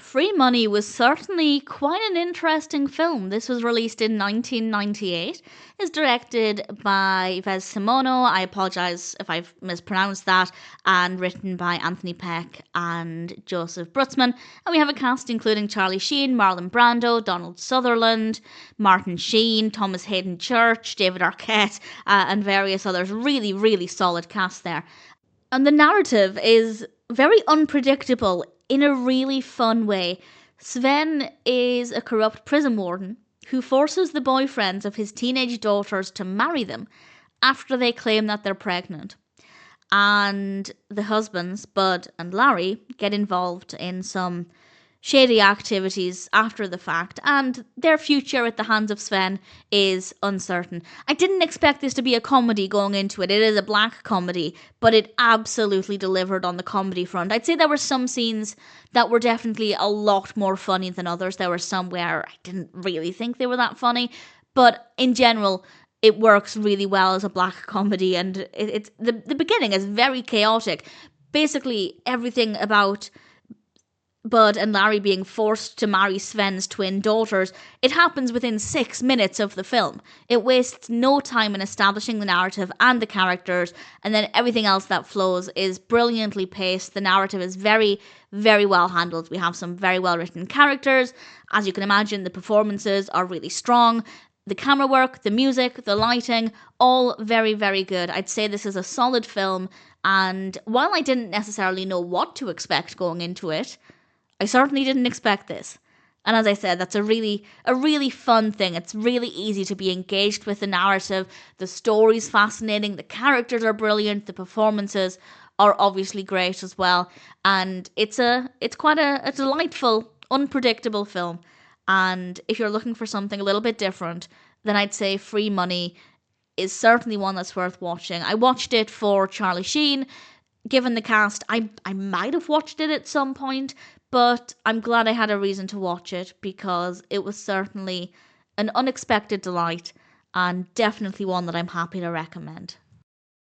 Free Money was certainly quite an interesting film. This was released in 1998. It's directed by Yves Simoneau. I apologise if I've mispronounced that. And written by Anthony Peck and Joseph Brutsman. And we have a cast including Charlie Sheen, Marlon Brando, Donald Sutherland, Martin Sheen, Thomas Haden Church, David Arquette, and various others. Really, really solid cast there. And the narrative is very unpredictable in a really fun way. Sven is a corrupt prison warden who forces the boyfriends of his teenage daughters to marry them after they claim that they're pregnant. And the husbands, Bud and Larry, get involved in some shady activities after the fact, and their future at the hands of Sven is uncertain. I didn't expect this to be a comedy going into it. It is a black comedy, but it absolutely delivered on the comedy front. I'd say there were some scenes that were definitely a lot more funny than others. There were some where I didn't really think they were that funny, but in general, it works really well as a black comedy, and it's the beginning is very chaotic. Basically, everything about Bud and Larry being forced to marry Sven's twin daughters, it happens within 6 minutes of the film. It wastes no time in establishing the narrative and the characters, and then everything else that flows is brilliantly paced. The narrative is very, very well handled. We have some very well written characters. As you can imagine, the performances are really strong. The camera work, the music, the lighting, all very, very good. I'd say this is a solid film, and while I didn't necessarily know what to expect going into it, I certainly didn't expect this. And as I said, that's a really fun thing. It's really easy to be engaged with the narrative. The story's fascinating. The characters are brilliant. The performances are obviously great as well. And it's quite a delightful, unpredictable film. And if you're looking for something a little bit different, then I'd say Free Money is certainly one that's worth watching. I watched it for Charlie Sheen. Given the cast, I might have watched it at some point, but I'm glad I had a reason to watch it because it was certainly an unexpected delight and definitely one that I'm happy to recommend.